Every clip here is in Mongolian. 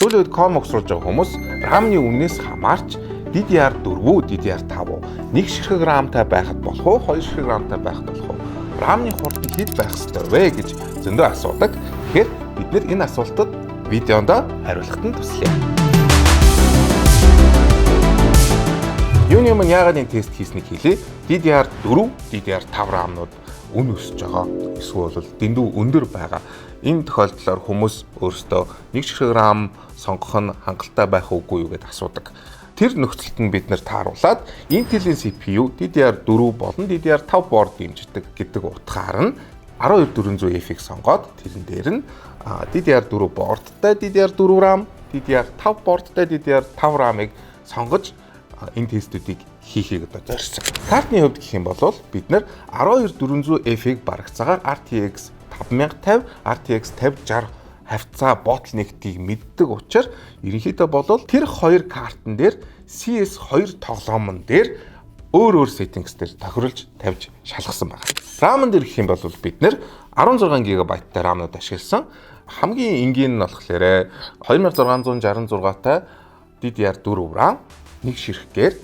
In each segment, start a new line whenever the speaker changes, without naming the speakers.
Сүүлийн үед com огсруулж байгаа хүмүүс RAM-ны үнээс хамаарч DDR4, DDR5 1 ширхэг RAM-тай байхад болох уу, 2 ширхэг RAM-тай байхад болох уу? RAM-ны хурдан хэд байх ёстой вэ гэж зөндөө асуудаг. Тэгэхээр бид нэр энэ асуултад видеонд хариулахад нь туслая. Юуны өмнө яагаад энэ тест хийснийг хэлье. DDR4, DDR5 RAM-нууд үн өсөж байгаа. Эсвэл дэндүү өндөр байгаа. Энэ тохиолдлоор хүмүүс өөрсдөө 1 ширхэг RAM сонгох нь хангалттай байх уугүй юу гэдээ асуудаг. Тэр нөхцөлд нь бид нэр тааруулаад Intel-ийн CPU DDR4 болон DDR5 board дэмждэг гэдэг утгаар нь 12400F-ийг сонгоод тэрэн дээр нь DDR4 boardтай DDR4 RAM, DDR5 boardтай DDR5 RAM-ыг сонгож энэ тестүүдийг хийхийг одоо зорьсон. Картны хувьд гэх юм бол бид нэр 12400F-ийг барагцаагаар RTX 5050, RTX 5060 хавцаа bottleneck-ийг мэддэг учраас ерөнхийдөө бол тэр хоёр картн дээр CS2 тоглоомн дээр өөр settings дээр тохируулж тавьж шалгасан байна. RAM дээр гэх юм бол бид нэр 16 GB-тай RAM-ууд ашигласан. Хамгийн энгийн нь болохоор 2666-тай DDR4 RAM 1 ширхгээр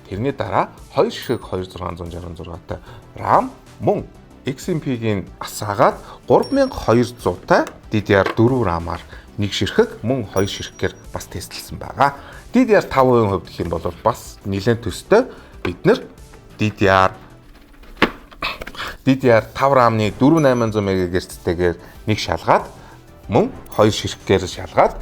тэрний дараа 2 ширхэг 2666-тай RAM мөн XMP-гийн асаагаад 3200-тай DDR4 RAM-аар 1 ширхэг мөн 2 ширхгээр бас тестлсэн байгаа. DDR5-ын хувьд гэх юм бол бас нэлээд төстэй бид нэр DDR5 RAM-ны 4800 MHz-тэйгээр нэг шалгаад мөн 2 ширхгээр шалгаад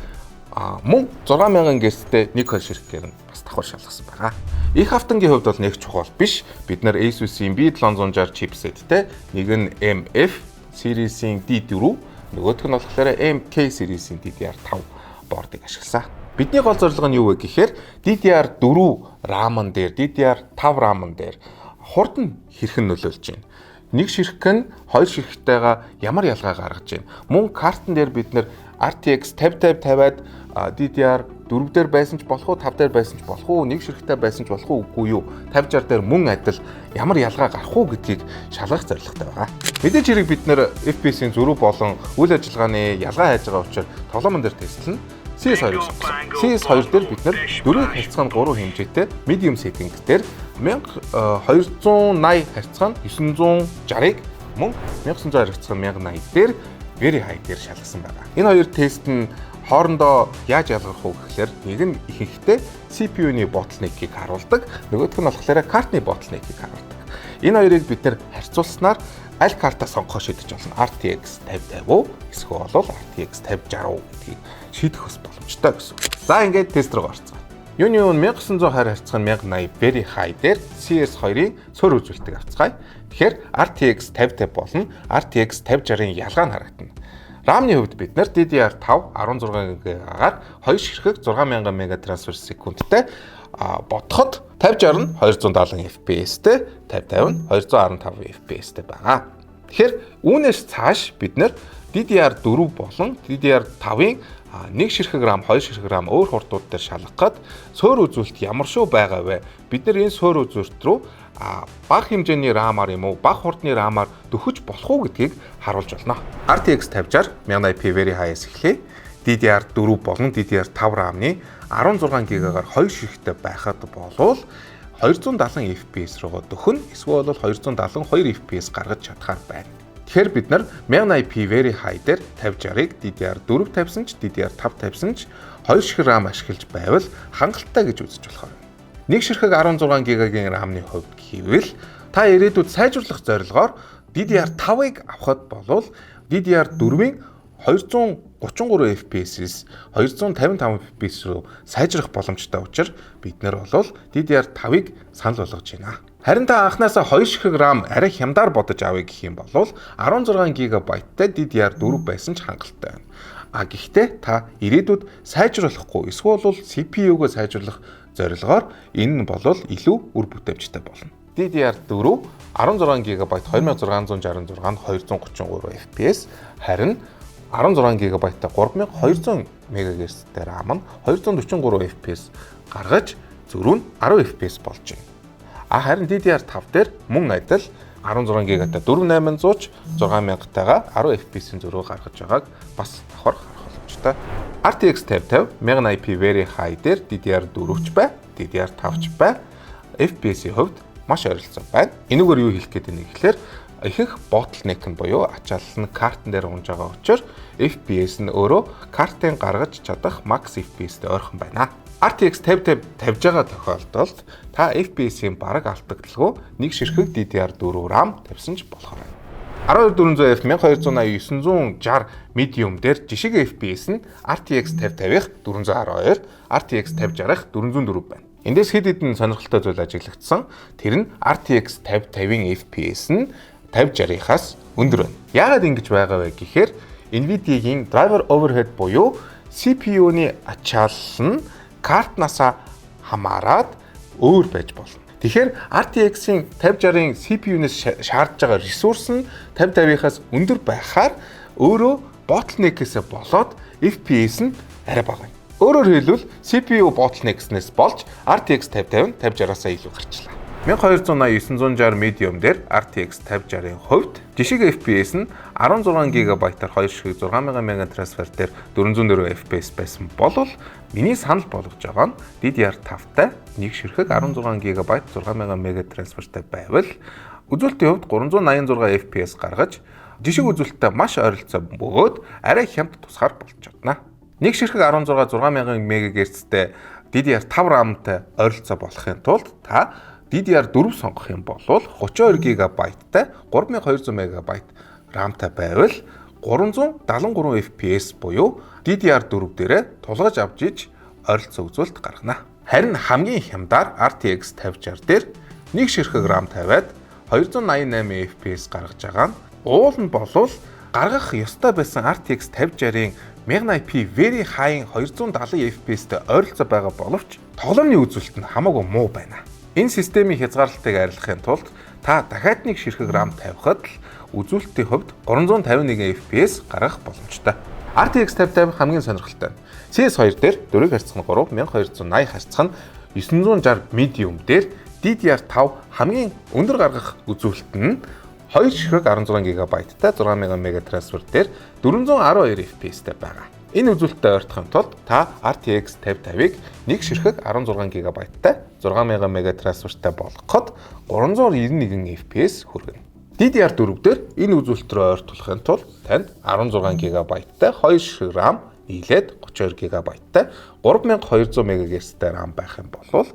мөн 6000 MHz-тэй нэг 2 ширхгээр нь бас давхар шалгасан байгаа. Их автангийн хувьд бол нэг чухал биш. Бид нар Asus-ийн B760 chipset-тэй нэг нь MF series-ийн D4, нөгөөх нь болохоор MK series-ийн DDR5 board-ыг ашигласан. Бидний гол зорилго нь юу вэ гэхээр DDR4 RAM-н дээр, DDR5 RAM-н дээр хурдан хэрхэн нөлөөлж байна. Нэг ширхэг нь 2 ширхэгтэйгээ ямар ялгаа гаргаж байна. Мөн картн дээр бид нэр RTX 5050-50-аад DDR4 дээр байсан ч болох уу, 5 дээр байсан ч болох уу, нэг ширхэгтэй байсан ч болох уу үгүй юу. 5060 дээр мөн адил ямар ялгаа гарах уу гэдгийг шалгах зорилготой байгаа. Мэдээж хэрэг бид нэр FPS-ийн зөрүү болон үйл ажиллагааны ялгаа хайж байгаа учраас тоглоомн дээр тестлэн CS2-ыг сонгосон. CS2 дээр бид нэр 4 харьцан 3 хэмжээтэй medium setting дээр 1280 харьцан 960-ыг мөн 1900 харьцан 1080 дээр very high дээр шалгасан байна. Энэ хоёр тест нь хоорондоо яаж ялгарх вэ гэхээр нэг нь ихэнхдээ CPU-ний bottleneck-ийг харуулдаг, нөгөөх нь болохоор картны bottleneck-ийг харуулдаг. Энэ хоёрыг бид нэр харьцуулснаар аль картаа сонгохоо шийдэж болно. RTX 5050 уу эсвэл RTX 5060 гэдгийг шийдэх бас боломжтой гэсэн. За ингээд тест рүү орцгоо. Юуны өмнө 1920 харьцан 1080 very high дээр CS2-ийн суур үзүүлэлтийг авцгаая. Тэгэхээр RTX 5050 болон RTX 5060-ын ялгаа нь харагдана. RAM-ны хувьд бид нар DDR5 16 GB-аар 2 ширхэг 6000 MB transfer секундтай бодоход 5060 нь 270 FPS-тэй, 5050 нь 215 FPS-тэй байгаа. Тэгэхээр үүнээс цааш бид нар DDR4 болон DDR5-ын 1 ширхэг RAM, 2 ширхэг RAM өөр хурдууд дээр шалгахад суур үзүүлэлт ямар шүү байгаа вэ? Бид нар энэ суур үзүүлэлт рүү бага хэмжээний RAM-аар юм уу, бага хурдны RAM-аар дөхөж болох уу гэдгийг харуулж болно. RTX 5060 1080p very high-ээс эхлэе. DDR4 болон DDR5 RAM-ны 16 GB-аар 2 ширхэгтэй байхад болвол 270 FPS руу дөхөн эсвэл 272 FPS гаргаж чадхаар байна. Тэгэхээр бид нар 1080p very high дээр 5060-ыг DDR4 тавьсан ч DDR5 тавьсан ч 2 ширхэг RAM ашиглаж байвал хангалттай гэж үзэж болох юм. 1 ширхэг 16 GB-ийн RAM-ны хувьд гэвэл та ирээдүйд сайжруулах зорилгоор DDR5-ыг авахд болвол DDR4-ийн 233 FPS-с 255 FPS руу сайжрах боломжтой учраас бид нэр бол DDR5-ыг санал болгож байна. Харин та анхнаасаа 2 ширхэг RAM арай хямдаар бодож авъя гэх юм бол 16 GB-тай DDR4 байсан ч хангалттай байна. Гэхдээ та ирээдүйд сайжруулахгүй эсвэл CPU-гоо сайжруулах зорилгоор энэ нь бол илүү үр бүтээмжтэй болно. DDR4 16 GB 2666 233 FPS харин 16 GB-тай 3200 MHz-тэй RAM нь 243 FPS гаргаж зөрүү нь 10 FPS болж байна. Харин DDR5 дээр мөн адил 16 GB-тай 4800 6000-тайгаа 10 FPS-ийн зөрүү гаргаж байгааг бас давхар харах боломжтой. боломжтой. RTX 5050 1080p Very High дээр DDR4-ч бай, DDR5-ч бай. FPS-ийн хувьд маш ойролцоо байна. Энэгээр юу хэлэх гээд байна гэхээр ихэнх bottleneck нь буюу ачаалал нь картн дээр унж байгаа учраас FPS нь өөрөө картын гаргаж чадах max FPS-тэй ойрхон байна. RTX 5050 тавьж байгаа тохиолдолд та FPS-ийн бараг алдагдaltaгүй нэг ширхэг DDR4 RAM тавьсан ч болох байна. 12400F 1280 960 medium дээр жишг FPS нь RTX 5050-х 412, RTX 5060-х 404 байна. Эндээс хэд хэдэн сонирхолтой зүйл ажиглагдсан. Тэр нь RTX 5050-ийн FPS нь 5060-аас өндөр байна. Яагаад ингэж байгаа вэ гэхээр Nvidia-гийн driver overhead буюу CPU-ны ачаалал нь картнасаа хамаарад өөр байж болно. Тэгэхээр RTX-ийн 5060-ийн CPU-нээс шаардж байгаа ресурс нь 5050-аас өндөр байхаар өөрөө bottleneck-ээс болоод FPS нь арай бага байна. Өөрөөр хэлбэл CPU bottleneck-снээс болж RTX 5050 нь 5060-аас илүү гарчлаа. 1280 960 medium дээр RTX 5060-ийн хувьд жишг FPS нь 16 GB-аар 2 ширхэг 6000 MB трансфер дээр 404 FPS байсан болвол миний санал болгож байгаа нь DDR5-тай 1 ширхэг 16 GB 6000 MB трансфертай байвал үзүүлэлтийн хувьд 386 FPS гаргаж жишг үзүүлэлттэй маш ойролцоо бөгөөд арай хямд тусгаар болж чадна. 1 ширхэг 16 6000 МГц-тэй DDR5 RAM-тай ойролцоо болохын тулд та DDR4 сонгох юм бол 32 GB-тай 3200 MB RAM-тай байвал 373 FPS буюу DDR4 дээрээ тулгаж авч иж ойролцоо үзүүлэлт гаргана. Харин хамгийн хямдаар RTX 5060 дээр 1 ширхэг RAM тавиад 288 FPS гаргаж байгаа нь уул нь болвол гаргах ёстой байсан RTX 5060-ийн 1080p Very High 270 FPS-тэй ойролцоо байгаа боловч тоглоомны үзүүлэлт нь хамаагүй муу байна. Энэ системийн хязгаарлалтыг арилгахын тулд та дахиад нэг ширхэг RAM тавихад л үзүүлэлтийн хувьд 351 FPS гаргах боломжтой. RTX 5050 хамгийн сонирхолтой нь CS2 дээр дөрөв харьцах нь 3, 1280 харьцах нь 960 medium дээр DDR5 хамгийн өндөр гаргах үзүүлэлт нь 2 ширхэг 16 GB-тай 6000 MB трансфер дээр 412 FPS-тэй байгаа. Энэ үзүүлэлттэй ойртохын тулд та RTX 5050-ыг 1 ширхэг 16 GB-тай 6000 MB трансфертай болгоход 391 FPS хүргэнэ. DDR4 дээр энэ үзүүлэлт рүү ойртуулахын тулд танд 16 GB-тай 2 ширхэг RAM нийлээд 32 GB-тай 3200 MHz-тай RAM байх юм бол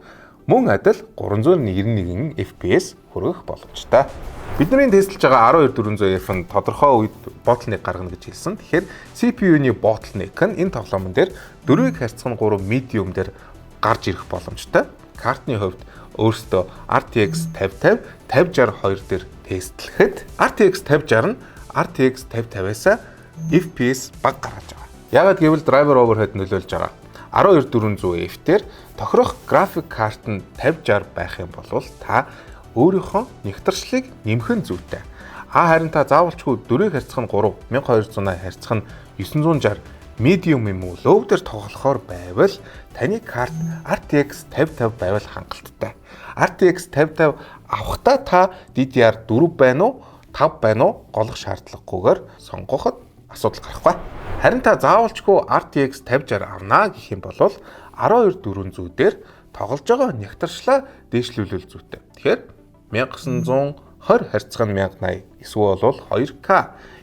мөн адил 391 FPS хүргэх боломжтой. Бидний тестэлж байгаа 12400F нь тодорхой үед bottleneck гаргана гэж хэлсэн. Тэгэхээр CPU-ний bottleneck нь энэ тоглоомн дээр 4-ийг харьцах нь 3 medium дээр гарч ирэх боломжтой. Картны хувьд өөрөөсөө RTX 5050, 5062 дээр тестлэхэд RTX 5060 нь RTX 5050-аас FPS бага гаргаж байгаа. Яагаад гэвэл driver overhead нөлөөлж байгаа. 12400F дээр тохирох график карт нь 5060 байх юм бол та өөрийнхөө нэгтршлыг нэмэх нь зүйтэй. Харин та заавалчгүй 4-ийг харьцах нь 3, 1280 харьцах нь 960 medium юм уу low дээр тоглохоор байвал таны карт RTX 5050 байвал хангалттай. RTX 5050 авахдаа та DDR4 байна уу, 5 байна уу голох шаардлагагүйгээр сонгоход асуудал гарахгүй. Харин та заавалчгүй RTX 5060 авнаа гэх юм бол 12400 дээр тоглож байгаа нэгтршлаа дээшлүүлэл зүйтэй. Тэгэхээр 1920 харьцах нь 1080 эсвэл 2K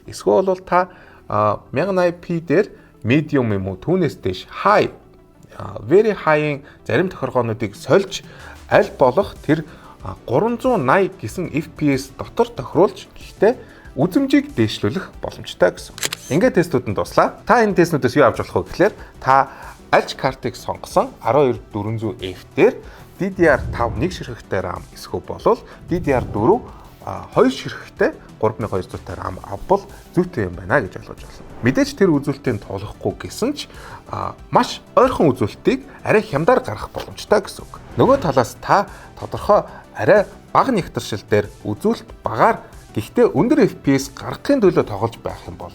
эсвэл та 1080p дээр medium юм уу түүнээс дээш high very high-ийн зарим тохиргоонуудыг сольж аль болох тэр 380 гэсэн FPS дотор тохируулж гэхдээ үзэмжийг дээшлүүлэх боломжтой гэсэн. Ингээд тестүүд нь дуслаа. Та энэ тестнүүдээс юу авч болох вэ гэхээр та аль картыг сонгосон 12400F дээр DDR5 1 ширхэгтэй RAM эсвэл болвол DDR4 2 ширхэгтэй 3200 RAM авбал зүйтэй юм байна гэж ойлгож байна. Мэдээж тэр үзүүлэлтийн тоглохгүй гэсэн ч маш ойрхон үзүүлэлтийг арай хямдаар гаргах боломжтой гэсэн үг. Нөгөө талаас та тодорхой арай бага нэгтршил дээр үзүүлэлт багаар гэхдээ өндөр FPS гаргахын төлөө тоглож байх юм бол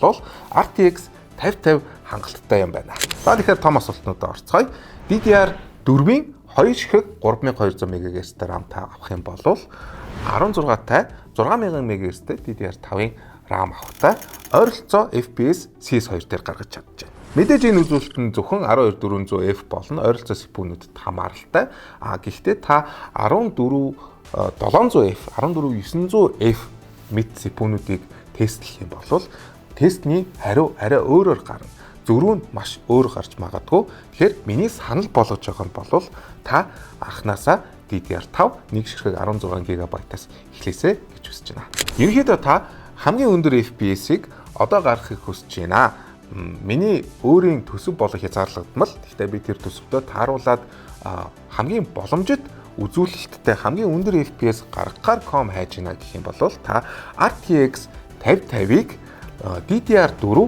RTX 5050 хангалттай юм байна. За тэгэхээр том асуултнуудад орцгоё. DDR4-ийн 2 ширхэг 3200 MHz-тэй RAM та авах юм бол 16-тай 6000 MHz-тэй DDR5-ын RAM авахтай ойролцоо FPS CS2 дээр гаргаж чадчихжээ. Мэдээж энэ үзүүлэлт нь зөвхөн 12400F болон ойролцоо CPU-нүдэд хамааралтай. Гэхдээ та 14700F, 14900F мэд CPU-нуудыг тестлэх юм бол тестний хариу арай өөрөөр гарна. Зөрүү нь маш өөр гарч магадгүй. Тэгэхээр миний санал болгож байгаа нь бол та анханасаа DDR5 нэг ширхэг 16 GB-аас эхлэсэй гэж хүсэж байна. Ерөнхийдөө та хамгийн өндөр FPS-ийг одоо гаргахыг хүсэж байна. Миний өөрийн төсөв болох хязгаарлагдмал. Гэхдээ би тэр төсөвдөө тааруулаад хамгийн боломжит үзүүлэлттэй хамгийн өндөр FPS гаргахаар ком хайж гинэ гэх юм бол та RTX 5050-ыг DDR4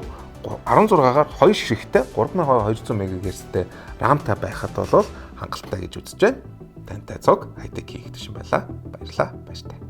16-гаар 2 ширхэгтэй 3200 MHz-тэй RAM-тай байхад бол хангалттай гэж үзэж байна. Тантай цог хайтек хийх тушин байлаа. Баярлалаа. Баяртай.